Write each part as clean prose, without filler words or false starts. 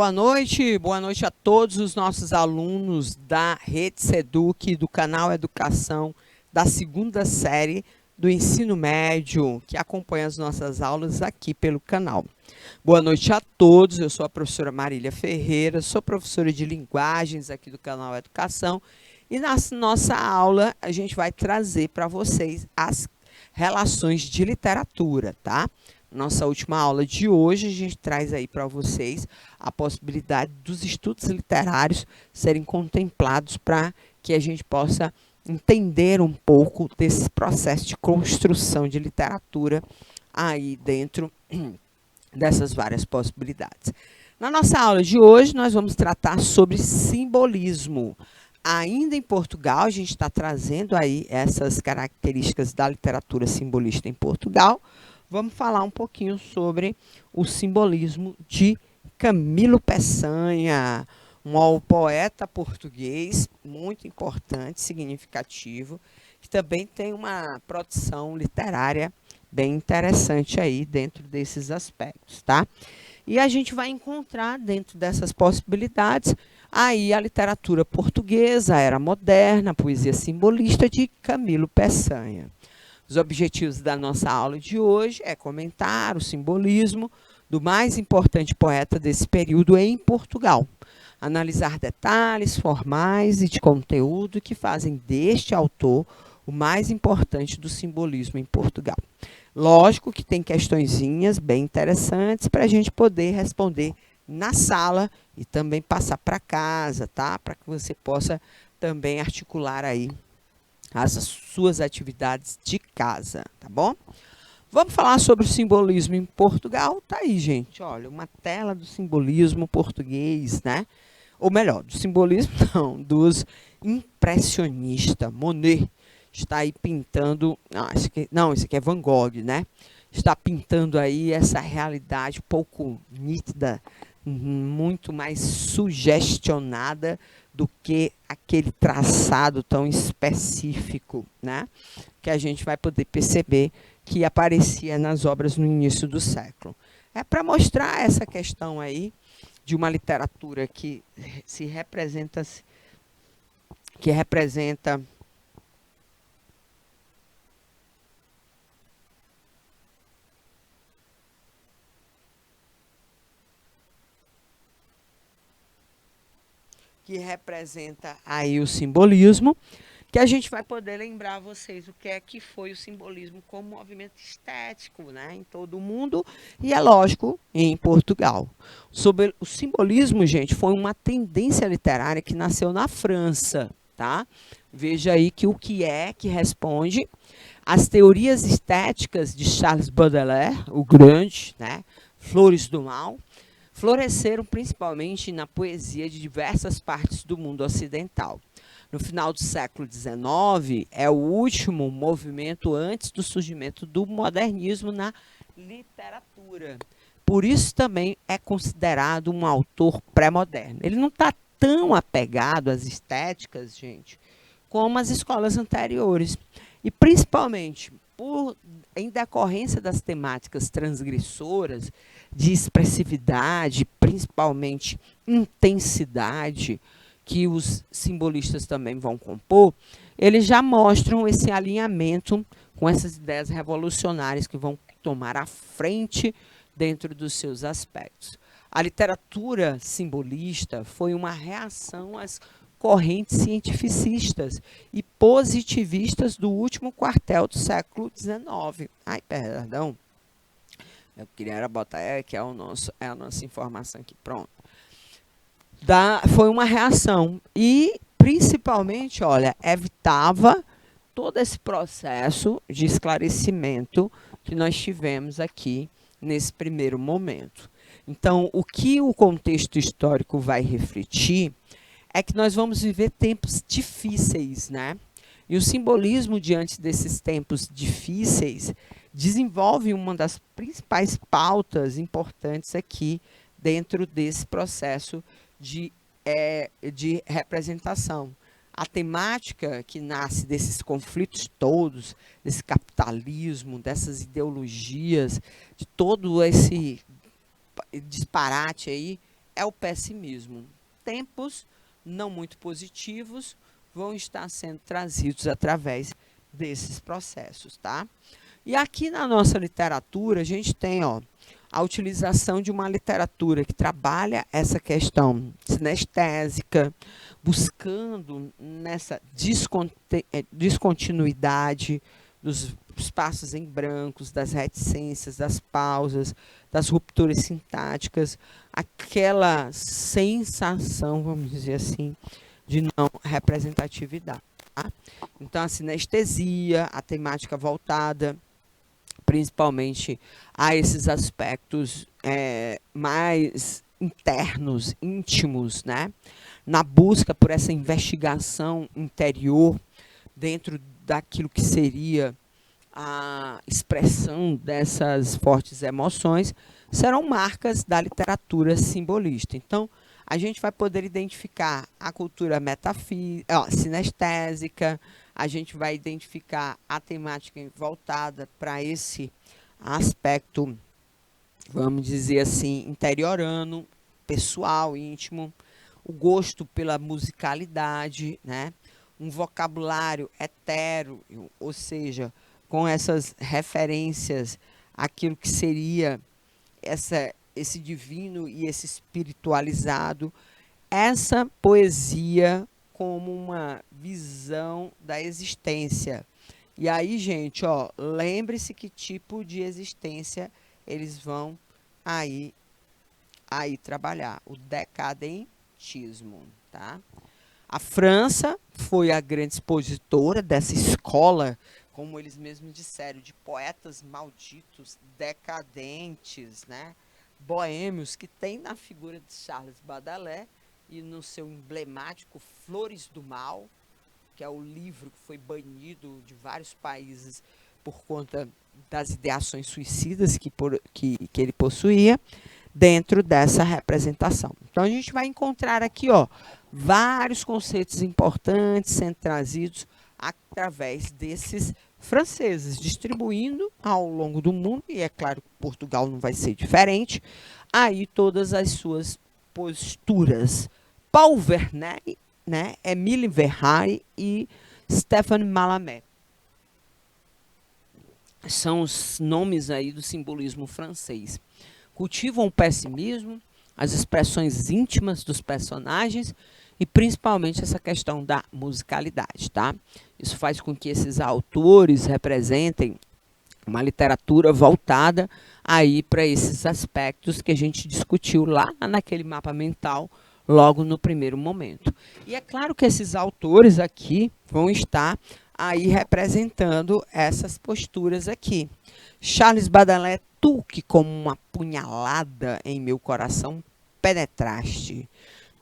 Boa noite a todos os nossos alunos da Rede Seduc, do canal Educação, da segunda série do ensino médio, que acompanha as nossas aulas aqui pelo canal. Boa noite a todos, eu sou a professora Marília Ferreira, sou professora de linguagens aqui do canal Educação, e na nossa aula a gente vai trazer para vocês as relações de literatura, tá? Nossa última aula de hoje, a gente traz aí para vocês a possibilidade dos estudos literários serem contemplados para que a gente possa entender um pouco desse processo de construção de literatura aí dentro dessas várias possibilidades. Na nossa aula de hoje, nós vamos tratar sobre simbolismo. Ainda em Portugal, a gente está trazendo aí essas características da literatura simbolista em Portugal. Vamos falar um pouquinho sobre o simbolismo de Camilo Peçanha, um poeta português muito importante, significativo, que também tem uma produção literária bem interessante aí dentro desses aspectos, tá? E a gente vai encontrar dentro dessas possibilidades aí a literatura portuguesa, a era moderna, a poesia simbolista de Camilo Peçanha. Os objetivos da nossa aula de hoje é comentar o simbolismo do mais importante poeta desse período em Portugal, analisar detalhes formais e de conteúdo que fazem deste autor o mais importante do simbolismo em Portugal. Lógico que tem questõezinhas bem interessantes para a gente poder responder na sala e também passar para casa, tá? Para que você possa também articular aí as suas atividades de casa, tá bom? Vamos falar sobre o simbolismo em Portugal? Tá aí, gente, olha, uma tela do simbolismo português, né? Ou melhor, do simbolismo não, dos impressionistas. Monet está aí pintando, esse aqui é Van Gogh, né? Está pintando aí essa realidade pouco nítida, muito mais sugestionada do que aquele traçado tão específico, né? Que a gente vai poder perceber que aparecia nas obras no início do século. É para mostrar essa questão aí de uma literatura que representa aí o simbolismo, que a gente vai poder lembrar a vocês o que é que foi o simbolismo como movimento estético, né, em todo o mundo e, é lógico, em Portugal. Sobre o simbolismo, gente, foi uma tendência literária que nasceu na França, tá? Veja aí que o que é que responde às teorias estéticas de Charles Baudelaire, o grande, né, Flores do Mal, floresceram principalmente na poesia de diversas partes do mundo ocidental. No final do século XIX, é o último movimento antes do surgimento do modernismo na literatura. Por isso também é considerado um autor pré-moderno. Ele não está tão apegado às estéticas, gente, como as escolas anteriores. E principalmente em decorrência das temáticas transgressoras, de expressividade, principalmente intensidade, que os simbolistas também vão compor, eles já mostram esse alinhamento com essas ideias revolucionárias que vão tomar a frente dentro dos seus aspectos. A literatura simbolista foi uma reação às correntes cientificistas e positivistas do último quartel do século XIX. Ai, perdão. Eu queria botar que é a nossa informação aqui, pronto. Foi uma reação e, principalmente, olha, evitava todo esse processo de esclarecimento que nós tivemos aqui nesse primeiro momento. Então, o que o contexto histórico vai refletir é que nós vamos viver tempos difíceis, né? E o simbolismo, diante desses tempos difíceis, desenvolve uma das principais pautas importantes aqui dentro desse processo de representação. A temática que nasce desses conflitos todos, desse capitalismo, dessas ideologias, de todo esse disparate aí, é o pessimismo. Tempos não muito positivos vão estar sendo trazidos através desses processos, tá? E aqui na nossa literatura, a gente tem, ó, a utilização de uma literatura que trabalha essa questão sinestésica, buscando nessa descontinuidade dos espaços em brancos, das reticências, das pausas, das rupturas sintáticas, aquela sensação, vamos dizer assim, de não representatividade. Tá? Então, a sinestesia, a temática voltada principalmente a esses aspectos mais internos, íntimos, né? Na busca por essa investigação interior dentro daquilo que seria a expressão dessas fortes emoções, serão marcas da literatura simbolista. Então, a gente vai poder identificar a cultura sinestésica, a gente vai identificar a temática voltada para esse aspecto, vamos dizer assim, interiorano, pessoal, íntimo, o gosto pela musicalidade, né? Um vocabulário etéreo, ou seja, com essas referências àquilo que seria esse divino e esse espiritualizado, essa poesia como uma visão da existência. E aí, gente, ó, lembre-se que tipo de existência eles vão aí trabalhar, o decadentismo, tá? A França foi a grande expositora dessa escola, como eles mesmos disseram, de poetas malditos, decadentes, né? Boêmios, que tem na figura de Charles Baudelaire e no seu emblemático Flores do Mal, que é o livro que foi banido de vários países por conta das ideações suicidas que ele possuía, dentro dessa representação. Então, a gente vai encontrar aqui, ó, vários conceitos importantes sendo trazidos através desses franceses, distribuindo ao longo do mundo, e é claro que Portugal não vai ser diferente, aí todas as suas posturas. Paul Vernet, né, Émile Verhaeren e Stéphane Mallarmé. São os nomes aí do simbolismo francês. Cultivam o pessimismo, as expressões íntimas dos personagens e principalmente essa questão da musicalidade, tá? Isso faz com que esses autores representem uma literatura voltada aí para esses aspectos que a gente discutiu lá naquele mapa mental, logo no primeiro momento. E é claro que esses autores aqui vão estar aí representando essas posturas aqui. Charles Baudelaire, tu que como uma punhalada em meu coração penetraste,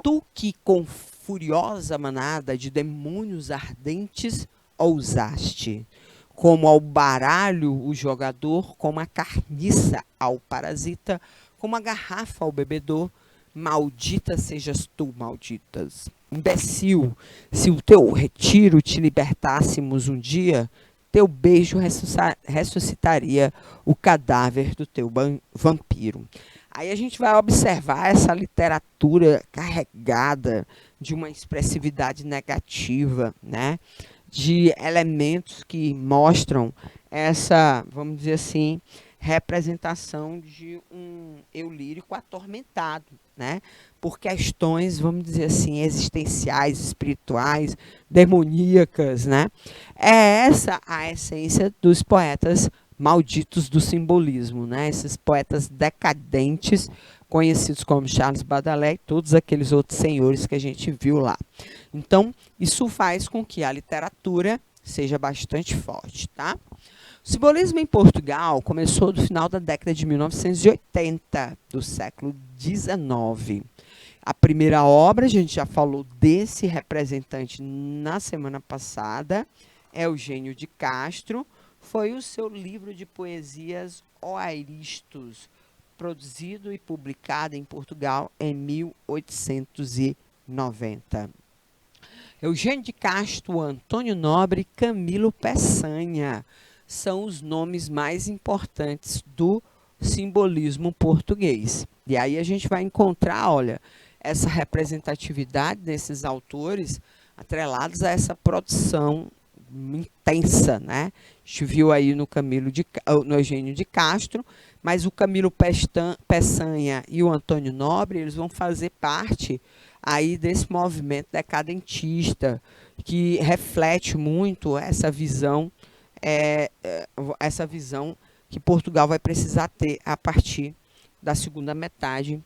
tu que com furiosa manada de demônios ardentes ousaste, como ao baralho o jogador, como a carniça ao parasita, como a garrafa ao bebedor, maldita sejas tu, malditas. Imbecil, se o teu retiro te libertássemos um dia, teu beijo ressuscitaria o cadáver do teu vampiro. Aí a gente vai observar essa literatura carregada de uma expressividade negativa, né? De elementos que mostram essa, vamos dizer assim, representação de um eu lírico atormentado, né? Por questões, vamos dizer assim, existenciais, espirituais, demoníacas, né? É essa a essência dos poetas malditos do simbolismo, né? Esses poetas decadentes, conhecidos como Charles Baudelaire e todos aqueles outros senhores que a gente viu lá. Então, isso faz com que a literatura seja bastante forte, tá? O simbolismo em Portugal começou no final da década de 1980, do século XIX. A primeira obra, a gente já falou desse representante na semana passada, Eugênio de Castro, foi o seu livro de poesias Oairistos, produzido e publicado em Portugal em 1890. Eugênio de Castro, Antônio Nobre e Camilo Peçanha são os nomes mais importantes do simbolismo português. E aí a gente vai encontrar, olha, essa representatividade desses autores atrelados a essa produção intensa, né? A gente viu aí no Eugênio de Castro, mas o Camilo Peçanha e o Antônio Nobre, eles vão fazer parte aí desse movimento decadentista, que reflete muito essa visão que Portugal vai precisar ter a partir da segunda metade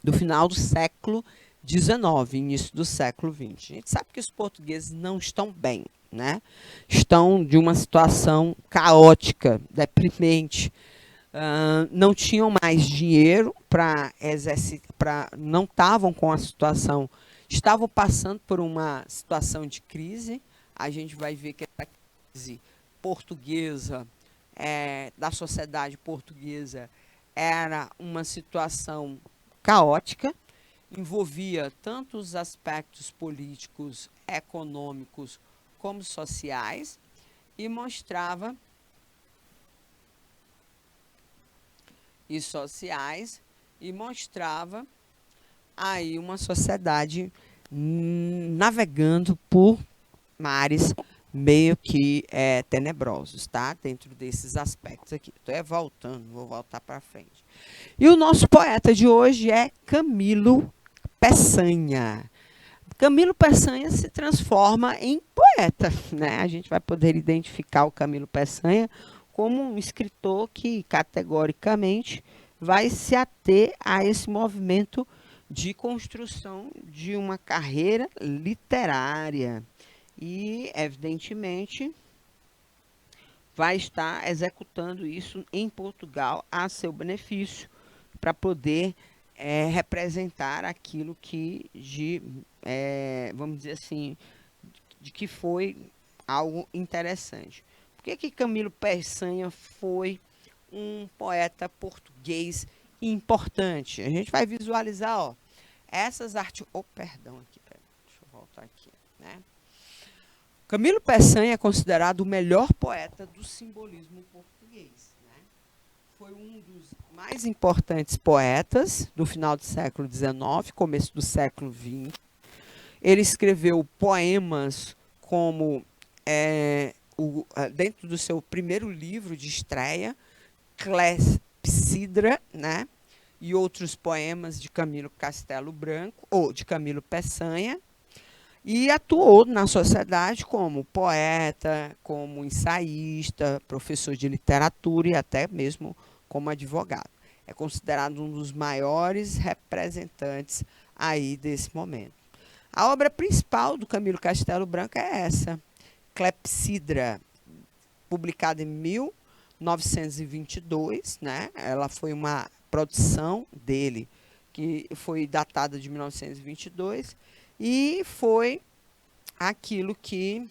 do final do século XIX, início do século XX. A gente sabe que os portugueses não estão bem, né? Estão de uma situação caótica, deprimente. Não tinham mais dinheiro para exercitar, não estavam com a situação, estavam passando por uma situação de crise. A gente vai ver que a crise portuguesa, da sociedade portuguesa, era uma situação caótica, envolvia tanto os aspectos políticos, econômicos, como sociais, e mostrava aí uma sociedade navegando por mares meio que tenebrosos, tá? Dentro desses aspectos aqui. Estou voltando, vou voltar para frente. E o nosso poeta de hoje é Camilo Peçanha. Camilo Peçanha se transforma em poeta, né? A gente vai poder identificar o Camilo Peçanha como um escritor que, categoricamente, vai se ater a esse movimento de construção de uma carreira literária. E, evidentemente, vai estar executando isso em Portugal a seu benefício, para poder representar aquilo que, vamos dizer assim, de que foi algo interessante. Por que Camilo Peçanha foi um poeta português importante? A gente vai visualizar, ó, essas artes... Oh, perdão, aqui, deixa eu voltar aqui, né? Camilo Peçanha é considerado o melhor poeta do simbolismo português, né? Foi um dos mais importantes poetas do final do século XIX, começo do século XX. Ele escreveu poemas como, dentro do seu primeiro livro de estreia, Clepsidra, né? E outros poemas de Camilo Castelo Branco, ou de Camilo Peçanha, e atuou na sociedade como poeta, como ensaísta, professor de literatura e até mesmo como advogado. É considerado um dos maiores representantes aí desse momento. A obra principal do Camilo Castelo Branco é essa, Clepsidra, publicada em 1922, né? Ela foi uma produção dele, que foi datada de 1922, e foi aquilo que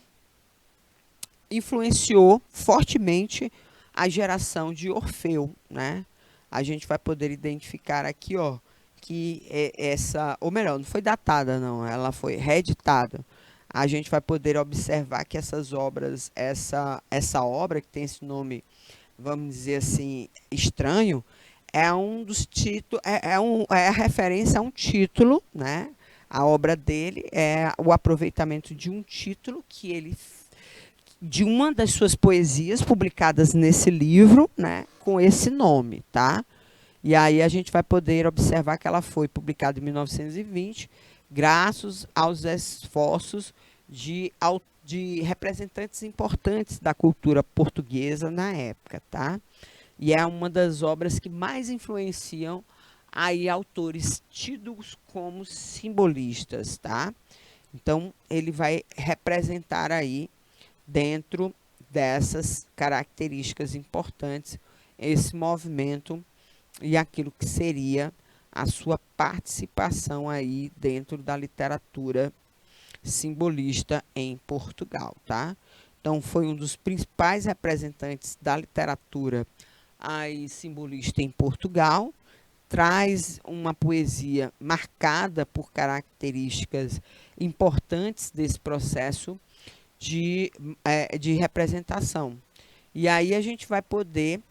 influenciou fortemente a geração de Orfeu, né? A gente vai poder identificar aqui, ó, que ou melhor, não foi datada, não, ela foi reeditada. A gente vai poder observar que essas obras, essa obra que tem esse nome, vamos dizer assim, estranho, é um dos títulos, é a referência a um título, né? A obra dele é o aproveitamento de um título de uma das suas poesias publicadas nesse livro, né, com esse nome, tá? E aí a gente vai poder observar que ela foi publicada em 1920, graças aos esforços de representantes importantes da cultura portuguesa na época, tá? E é uma das obras que mais influenciam aí autores tidos como simbolistas, tá? Então, ele vai representar aí, dentro dessas características importantes, esse movimento e aquilo que seria a sua participação aí dentro da literatura simbolista em Portugal, tá? Então, foi um dos principais representantes da literatura aí simbolista em Portugal, traz uma poesia marcada por características importantes desse processo de representação. E aí a gente vai poder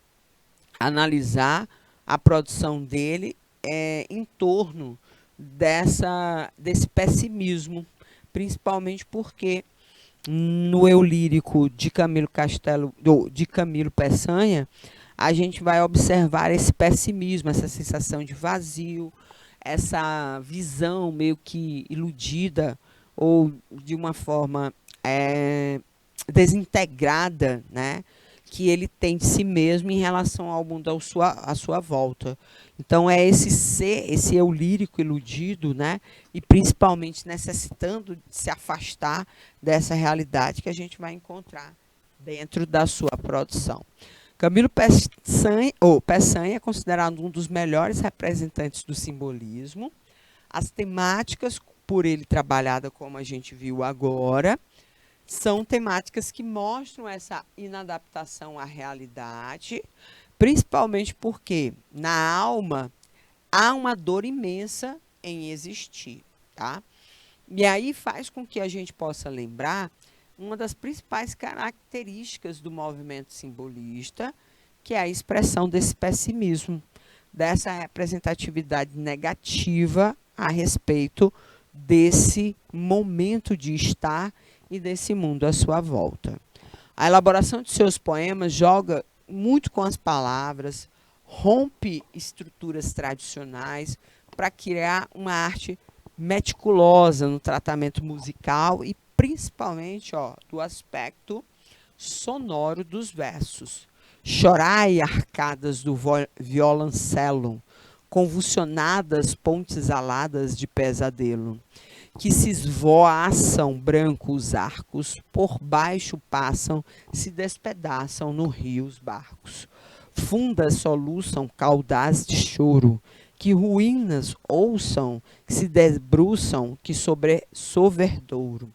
analisar a produção dele em torno desse pessimismo, principalmente porque no eu lírico de Camilo de Camilo Peçanha, a gente vai observar esse pessimismo, essa sensação de vazio, essa visão meio que iludida ou de uma forma desintegrada, né, que ele tem de si mesmo em relação ao mundo à sua volta. Então é esse ser, esse eu lírico iludido, né, e principalmente necessitando de se afastar dessa realidade que a gente vai encontrar dentro da sua produção. Camilo Peçanha é considerado um dos melhores representantes do simbolismo. As temáticas por ele trabalhada, como a gente viu agora, são temáticas que mostram essa inadaptação à realidade, principalmente porque na alma há uma dor imensa em existir, tá? E aí faz com que a gente possa lembrar uma das principais características do movimento simbolista, que é a expressão desse pessimismo, dessa representatividade negativa a respeito desse momento de estar e desse mundo à sua volta. A elaboração de seus poemas joga muito com as palavras, rompe estruturas tradicionais para criar uma arte meticulosa no tratamento musical e principalmente do aspecto sonoro dos versos. Chorai, arcadas do violoncelo, convulsionadas pontes aladas de pesadelo, que se esvoaçam brancos arcos, por baixo passam, se despedaçam no rio os barcos. Fundas soluçam caudais de choro, que ruínas ouçam, que se debruçam, que soverdouro.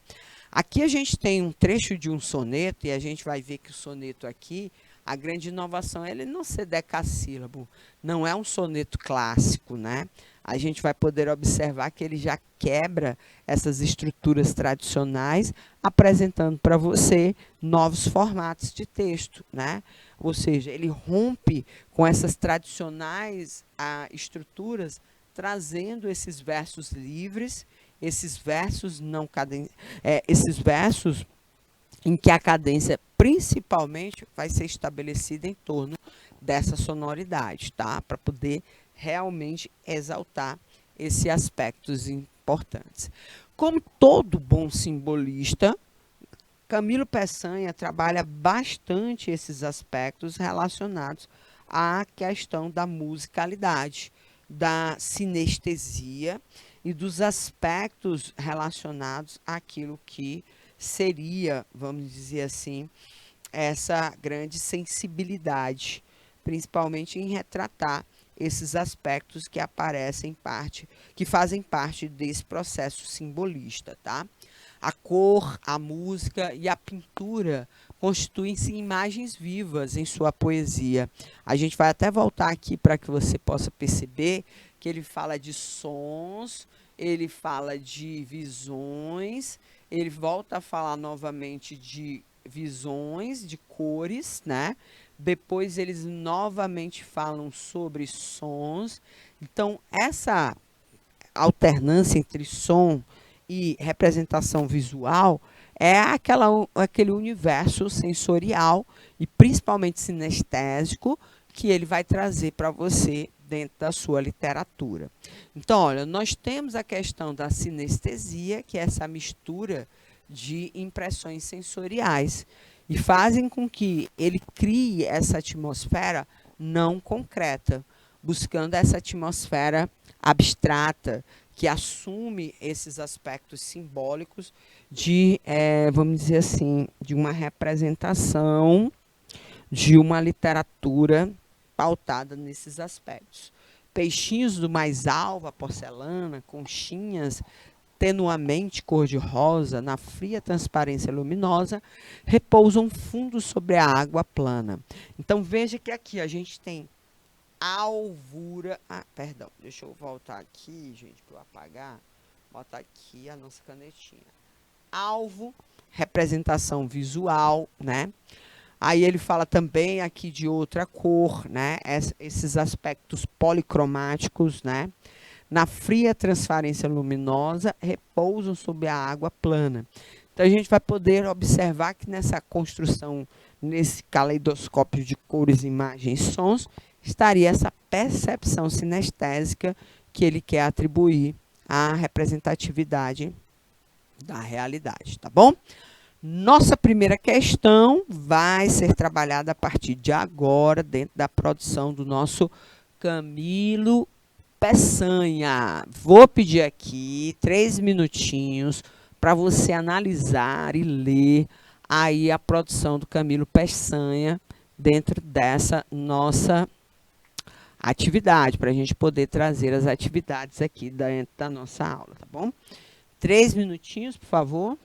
Aqui a gente tem um trecho de um soneto, e a gente vai ver que o soneto aqui, a grande inovação é ele não ser decassílabo, não é um soneto clássico, né? A gente vai poder observar que ele já quebra essas estruturas tradicionais, apresentando para você novos formatos de texto, né? Ou seja, ele rompe com essas tradicionais estruturas, trazendo esses versos livres, esses versos esses versos em que a cadência principalmente vai ser estabelecida em torno dessa sonoridade, tá? Para poder realmente exaltar esses aspectos importantes. Como todo bom simbolista, Camilo Peçanha trabalha bastante esses aspectos relacionados à questão da musicalidade, da sinestesia e dos aspectos relacionados àquilo que seria, vamos dizer assim, essa grande sensibilidade, principalmente em retratar esses aspectos que aparecem que fazem parte desse processo simbolista, tá? A cor, a música e a pintura constituem-se imagens vivas em sua poesia. A gente vai até voltar aqui para que você possa perceber que ele fala de sons, ele fala de visões, ele volta a falar novamente de visões, de cores, né? Depois eles novamente falam sobre sons. Então, essa alternância entre som e representação visual é aquele universo sensorial e principalmente sinestésico que ele vai trazer para você dentro da sua literatura. Então, olha, nós temos a questão da sinestesia, que é essa mistura de impressões sensoriais e fazem com que ele crie essa atmosfera não concreta, buscando essa atmosfera abstrata, que assume esses aspectos simbólicos de, vamos dizer assim, de uma representação de uma literatura pautada nesses aspectos. Peixinhos do mais alva, porcelana, conchinhas tenuamente cor-de-rosa, na fria transparência luminosa, repousam fundo sobre a água plana. Então veja que aqui a gente tem alvura. Perdão, deixa eu voltar aqui, gente, para eu apagar. Botar aqui a nossa canetinha. Alvo, representação visual, né? Aí ele fala também aqui de outra cor, né? Esses aspectos policromáticos, né? Na fria transparência luminosa, repousam sob a água plana. Então a gente vai poder observar que nessa construção, nesse caleidoscópio de cores, imagens e sons, estaria essa percepção sinestésica que ele quer atribuir à representatividade da realidade, tá bom? Nossa primeira questão vai ser trabalhada a partir de agora, dentro da produção do nosso Camilo Peçanha. Vou pedir aqui 3 minutinhos para você analisar e ler aí a produção do Camilo Peçanha dentro dessa nossa atividade, para a gente poder trazer as atividades aqui dentro da nossa aula, tá bom? 3 minutinhos, por favor.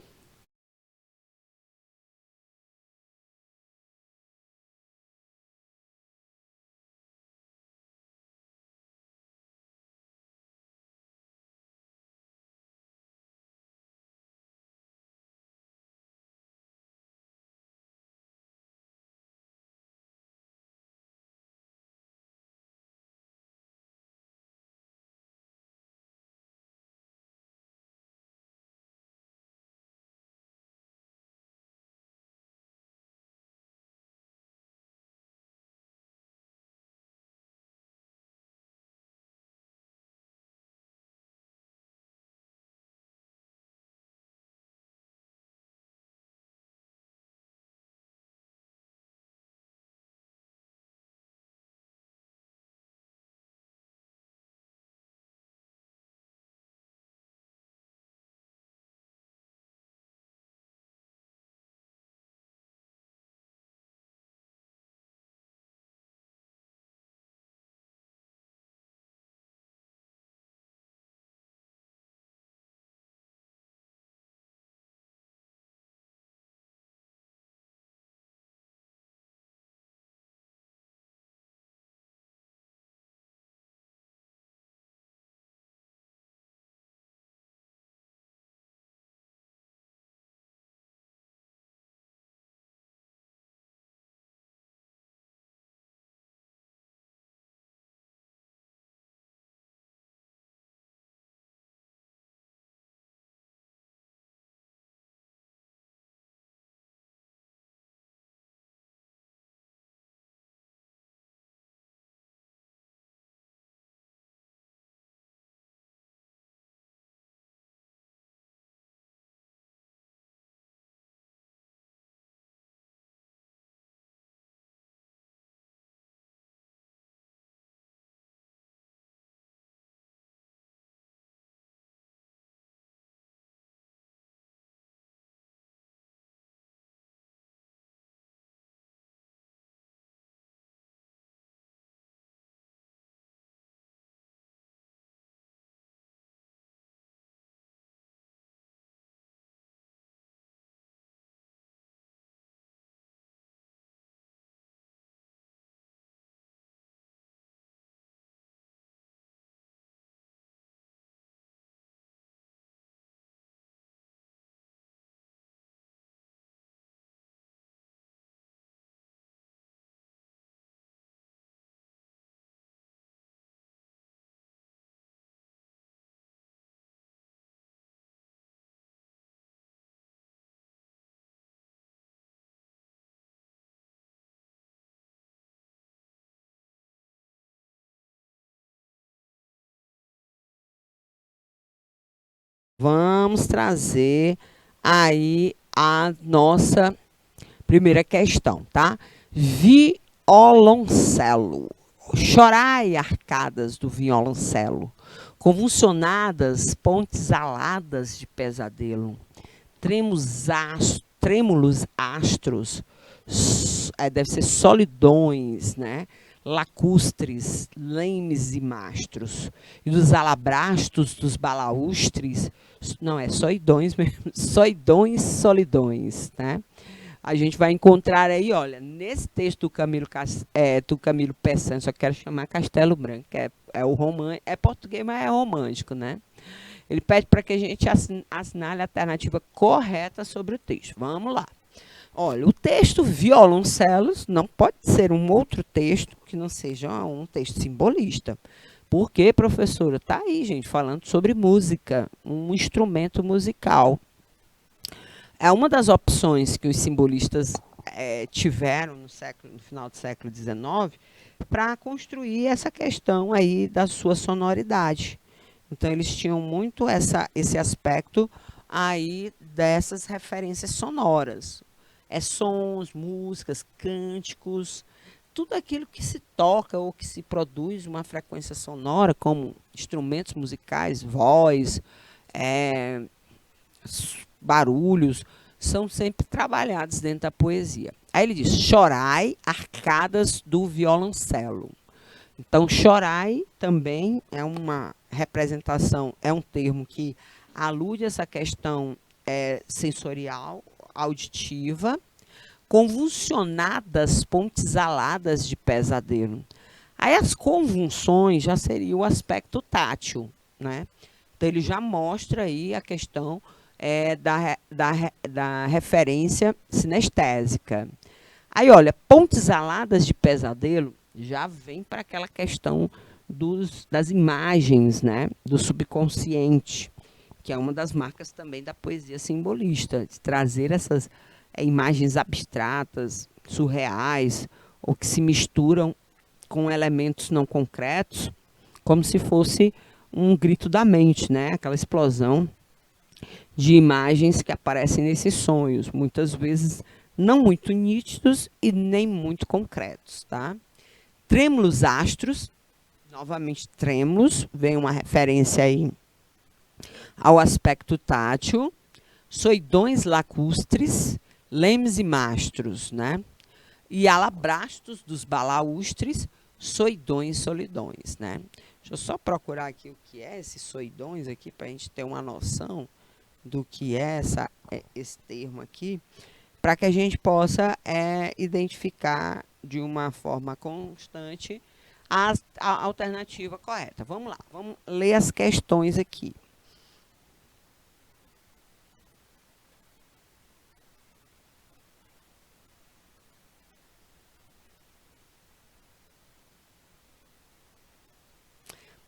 Vamos trazer aí a nossa primeira questão, tá? Violoncelo. Chorai, arcadas do violoncelo, convulsionadas pontes aladas de pesadelo, trêmulos astros, deve ser solidões, né? Lacustres, lemes e mastros, e dos alabrastos dos balaustres, não, é soidões mesmo, soidões, solidões, né? A gente vai encontrar aí, olha, nesse texto do Camilo Peçanha, só quero chamar Castelo Branco, que é o romântico, é português, mas é romântico, né? Ele pede para que a gente assinale a alternativa correta sobre o texto. Vamos lá. Olha, o texto violoncelos não pode ser um outro texto que não seja um texto simbolista. Porque, professora, tá aí, gente, falando sobre música, um instrumento musical. É uma das opções que os simbolistas tiveram no final do século XIX para construir essa questão aí da sua sonoridade. Então, eles tinham muito esse aspecto aí dessas referências sonoras. Sons, músicas, cânticos, tudo aquilo que se toca ou que se produz uma frequência sonora, como instrumentos musicais, voz, é, barulhos, são sempre trabalhados dentro da poesia. Aí ele diz: chorai, arcadas do violoncelo. Então, chorai também é uma representação, é um termo que alude a essa questão sensorial, auditiva, convulsionadas pontes aladas de pesadelo. Aí as convulsões já seria o aspecto tátil, né? Então ele já mostra aí a questão da referência sinestésica. Aí, olha, pontes aladas de pesadelo já vem para aquela questão das imagens, né? Do subconsciente, que é uma das marcas também da poesia simbolista, de trazer essas imagens abstratas, surreais, ou que se misturam com elementos não concretos, como se fosse um grito da mente, né? Aquela explosão de imagens que aparecem nesses sonhos, muitas vezes não muito nítidos e nem muito concretos, tá? Trêmulos astros, novamente trêmulos, vem uma referência aí ao aspecto tátil, soidões lacustres, lemes e mastros, né? E alabrastos dos balaústres, soidões e solidões, né? Deixa eu só procurar aqui o que é esses soidões aqui, para a gente ter uma noção do que é esse termo aqui, para que a gente possa identificar de uma forma constante a alternativa correta. Vamos lá, vamos ler as questões aqui.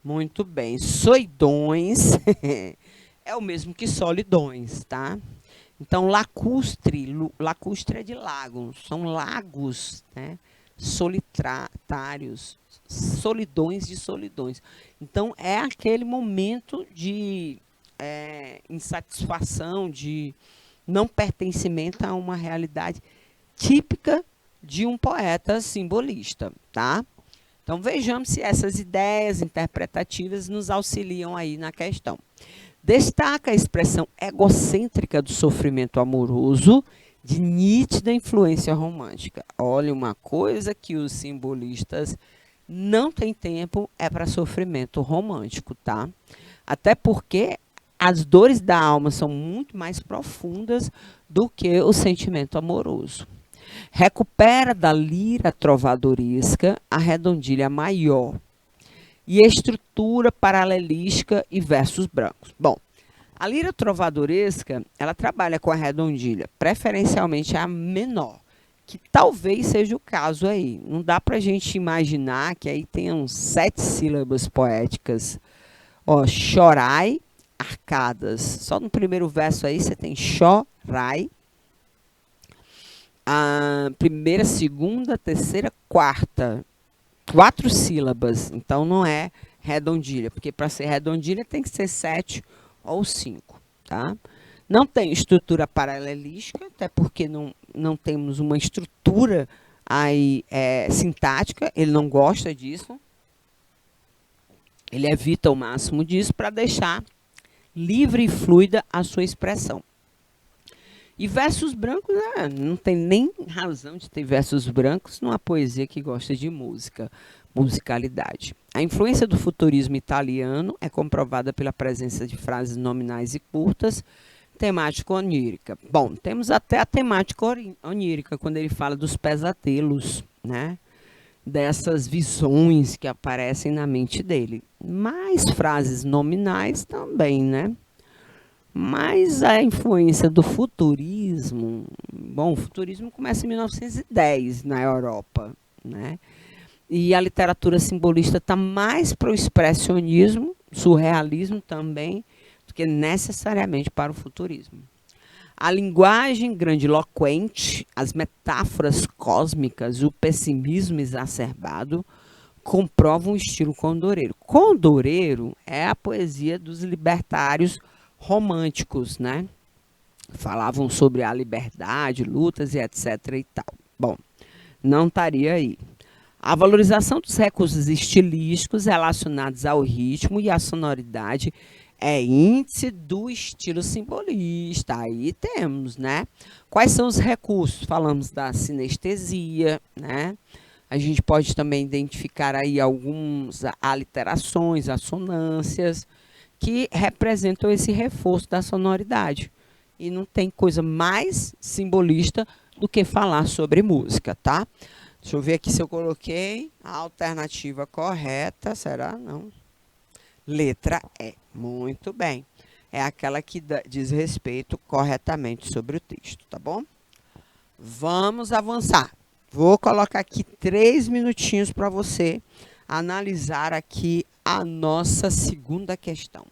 Muito bem. Soidões é o mesmo que solidões, tá? Então, lacustre é de lago, são lagos, né? Solitários, solidões de solidões. Então, é aquele momento de insatisfação, de não pertencimento a uma realidade típica de um poeta simbolista, tá? Então, vejamos se essas ideias interpretativas nos auxiliam aí na questão. Destaca a expressão egocêntrica do sofrimento amoroso de nítida influência romântica. Olha, uma coisa que os simbolistas não têm tempo é para sofrimento romântico, tá? Até porque as dores da alma são muito mais profundas do que o sentimento amoroso. Recupera da lira trovadoresca a redondilha maior e a estrutura paralelística e versos brancos. Bom, a lira trovadoresca, ela trabalha com a redondilha, preferencialmente a menor, que talvez seja o caso aí. Não dá para a gente imaginar que aí tenham 7 sílabas poéticas. Ó, chorai, arcadas. Só no primeiro verso aí você tem chorai. A primeira, segunda, terceira, quarta. 4 sílabas. Então não é redondilha, porque para ser redondilha tem que ser 7 ou 5, tá? Não tem estrutura paralelística, até porque não temos uma estrutura aí sintática, ele não gosta disso. Ele evita o máximo disso para deixar livre e fluida a sua expressão. E versos brancos, não tem nem razão de ter versos brancos numa poesia que gosta de música, musicalidade. A influência do futurismo italiano é comprovada pela presença de frases nominais e curtas, temática onírica. Bom, temos até a temática onírica, quando ele fala dos pesadelos, né? Dessas visões que aparecem na mente dele. Mais frases nominais também, né? Mas a influência do futurismo, bom, o futurismo começa em 1910 na Europa, né? E a literatura simbolista está mais para o expressionismo, surrealismo também, do que necessariamente para o futurismo. A linguagem grandiloquente, as metáforas cósmicas, o pessimismo exacerbado comprovam o estilo condoreiro. Condoreiro é a poesia dos libertários românticos, né? Falavam sobre a liberdade, lutas e etc. e tal. Bom, não estaria aí. A valorização dos recursos estilísticos relacionados ao ritmo e à sonoridade é índice do estilo simbolista. Aí temos, né? Quais são os recursos? Falamos da sinestesia, né? A gente pode também identificar aí algumas aliterações, assonâncias, que representam esse reforço da sonoridade. E não tem coisa mais simbolista do que falar sobre música, tá? Deixa eu ver aqui se eu coloquei a alternativa correta. Será? Não. Letra E. Muito bem. É aquela que diz respeito corretamente sobre o texto, tá bom? Vamos avançar. Vou colocar aqui 3 minutinhos para você analisar aqui a nossa segunda questão.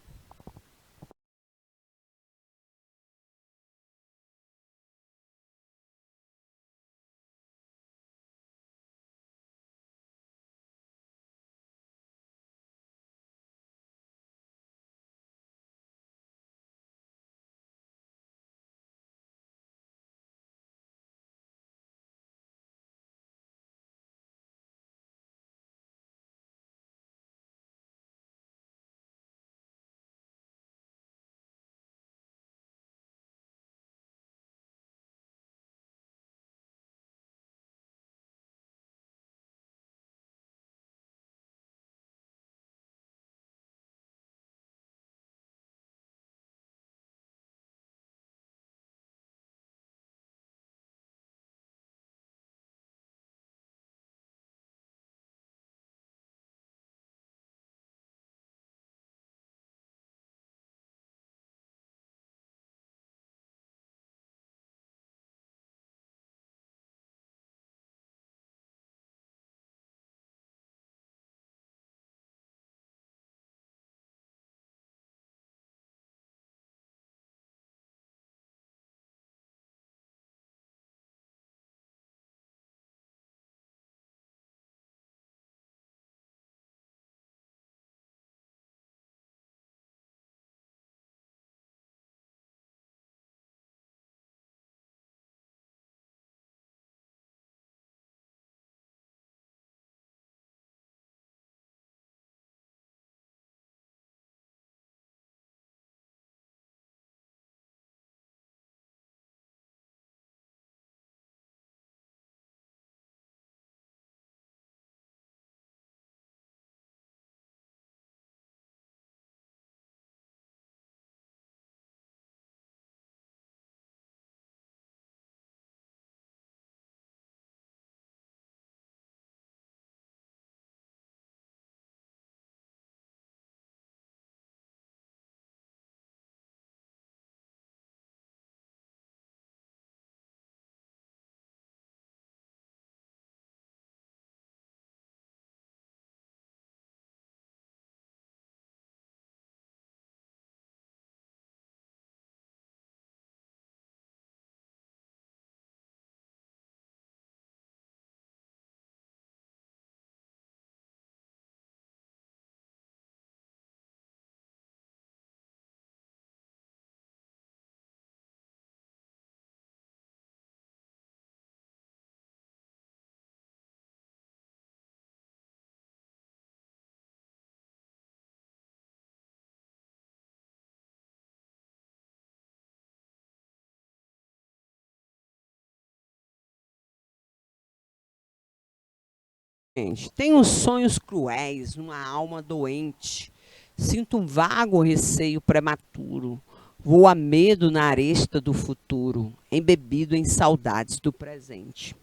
Gente, tenho sonhos cruéis numa alma doente. Sinto um vago receio prematuro. Vou a medo na aresta do futuro, embebido em saudades do presente.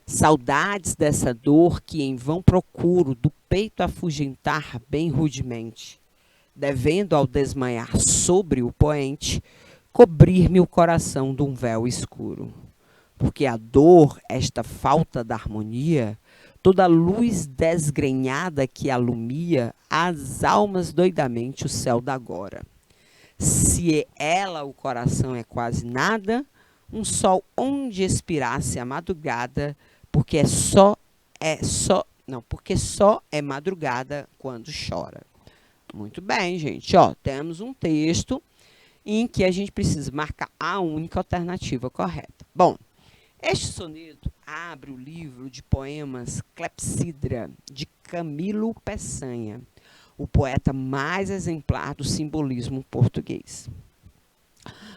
Saudades dessa dor que em vão procuro, do peito afugentar bem rudemente. devendo ao desmanhar sobre o poente, cobrir-me o coração de um véu escuro. Porque a dor, esta falta da harmonia, toda a luz desgrenhada que alumia as almas doidamente o céu da agora. Se ela o coração é quase nada, um sol onde expirasse a madrugada, porque só é madrugada quando chora. Muito bem, gente. Ó, temos um texto em que a gente precisa marcar a única alternativa correta. Bom, este soneto abre o livro de poemas Clepsidra, de Camilo Peçanha, o poeta mais exemplar do simbolismo português.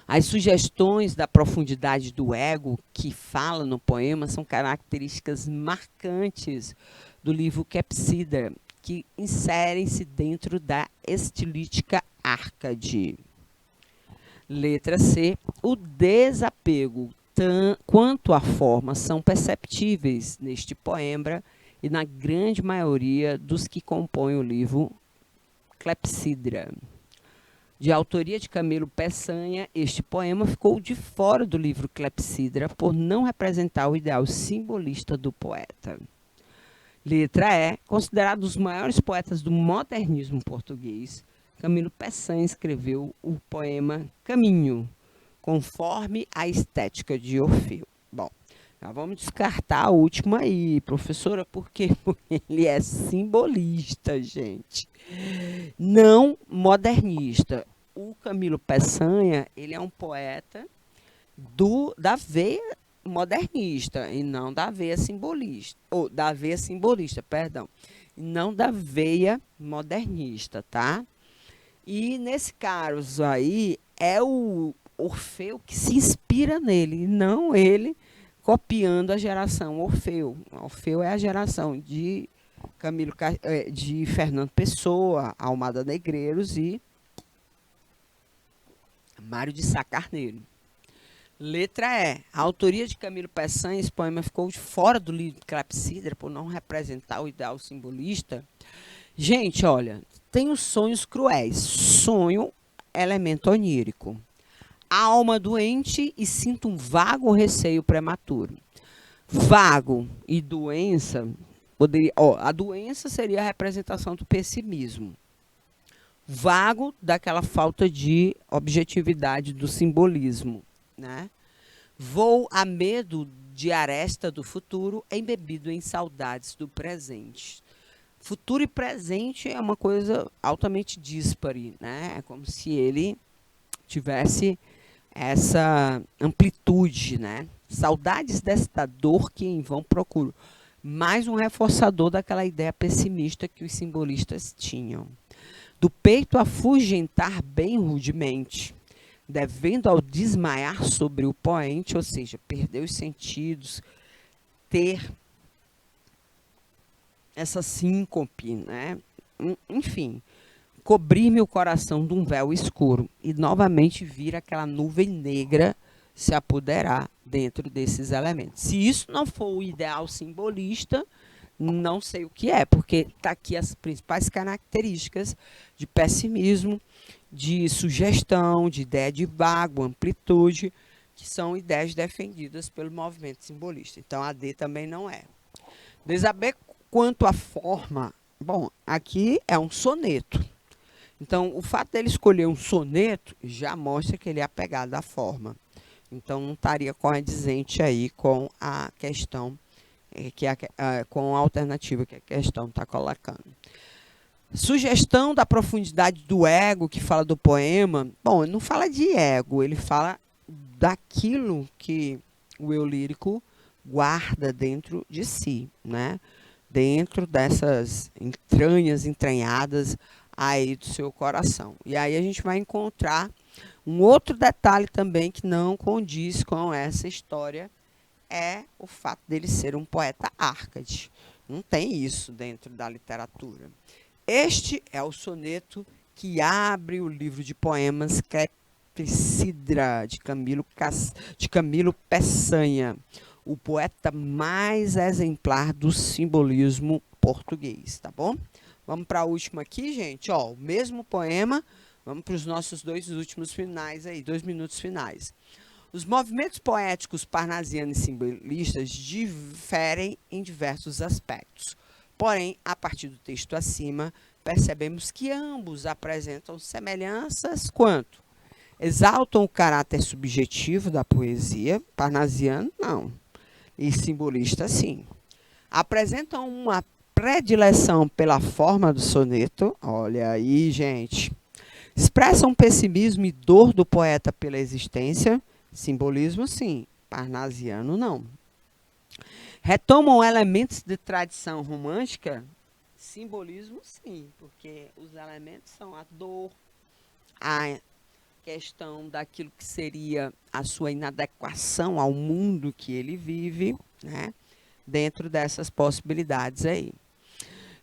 As sugestões da profundidade do ego que fala no poema são características marcantes do livro Clepsidra, que inserem-se dentro da estilística Árcade. Letra C. O desapego quanto à forma são perceptíveis neste poema e na grande maioria dos que compõem o livro Clepsidra. De autoria de Camilo Peçanha, este poema ficou de fora do livro Clepsidra por não representar o ideal simbolista do poeta. Letra E. Considerado um dos maiores poetas do modernismo português, Camilo Peçanha escreveu o poema Caminho, conforme a estética de Orfeu. Bom, já vamos descartar a última aí, professora, porque ele é simbolista, gente. Não modernista. O Camilo Peçanha, ele é um poeta da veia modernista e não da veia simbolista, ou da veia simbolista, perdão, e não da veia modernista, tá? E nesse caso aí é o Orfeu que se inspira nele, e não ele copiando a geração Orfeu. Orfeu é a geração de de Fernando Pessoa, Almada Negreiros e Mário de Sá Carneiro. Letra E. A autoria de Camilo Peçanha, esse poema ficou de fora do livro Clepsidra por não representar o ideal simbolista. Gente, olha, tem os sonhos cruéis. Sonho, elemento onírico. A alma doente e sinto um vago receio prematuro. Vago e doença, a doença seria a representação do pessimismo. Vago, daquela falta de objetividade do simbolismo, né? Vou a medo de aresta do futuro, embebido em saudades do presente. Futuro e presente é uma coisa altamente díspare, né? É como se ele tivesse essa amplitude, né? Saudades desta dor que em vão procuro. Mais um reforçador daquela ideia pessimista que os simbolistas tinham. Do peito afugentar bem rudemente, devendo ao desmaiar sobre o poente, ou seja, perder os sentidos, ter essa síncope, né? Enfim, cobrir-me o coração de um véu escuro e novamente vir aquela nuvem negra se apoderar dentro desses elementos. Se isso não for o ideal simbolista, não sei o que é, porque está aqui as principais características de pessimismo, de sugestão, de ideia de vago, amplitude, que são ideias defendidas pelo movimento simbolista. Então, a D também não é. Desapego quanto à forma, bom, aqui é um soneto. Então, o fato dele escolher um soneto já mostra que ele é apegado à forma. Então, não estaria condizente aí com a questão, com a alternativa que a questão está colocando. Sugestão da profundidade do ego, que fala do poema. Bom, ele não fala de ego, ele fala daquilo que o eu lírico guarda dentro de si, né? Dentro dessas entranhas entranhadas aí do seu coração. E aí a gente vai encontrar um outro detalhe também que não condiz com essa história, é o fato dele ser um poeta Árcade. Não tem isso dentro da literatura. Este é o soneto que abre o livro de poemas Clepsidra, de Camilo Peçanha, o poeta mais exemplar do simbolismo português, tá bom? Vamos para a última aqui, gente. Ó, o mesmo poema. Vamos para os nossos dois últimos finais aí, 2 minutos finais. Os movimentos poéticos parnasiano e simbolistas diferem em diversos aspectos. Porém, a partir do texto acima, percebemos que ambos apresentam semelhanças quanto exaltam o caráter subjetivo da poesia, parnasiano não, e simbolista sim. Apresentam uma predileção pela forma do soneto, olha aí, gente. Expressam pessimismo e dor do poeta pela existência, simbolismo sim, parnasiano não. Retomam elementos de tradição romântica, simbolismo sim, porque os elementos são a dor, a questão daquilo que seria a sua inadequação ao mundo que ele vive, né? Dentro dessas possibilidades aí.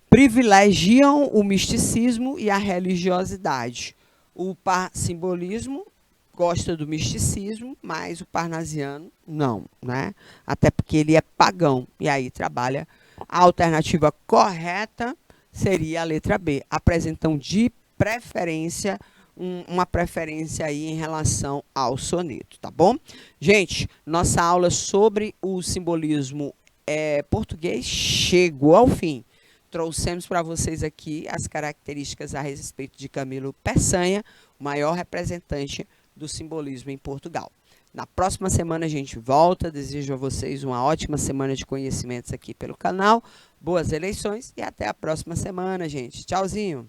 Privilegiam o misticismo e a religiosidade. O simbolismo gosta do misticismo, mas o parnasiano não, né? Até porque ele é pagão, e aí trabalha. A alternativa correta seria a letra B. Apresentam de preferência uma preferência aí em relação ao soneto, tá bom? Gente, nossa aula sobre o simbolismo português chegou ao fim. Trouxemos para vocês aqui as características a respeito de Camilo Peçanha, o maior representante do simbolismo em Portugal. Na próxima semana a gente volta. Desejo a vocês uma ótima semana de conhecimentos aqui pelo canal. Boas eleições e até a próxima semana, gente. Tchauzinho!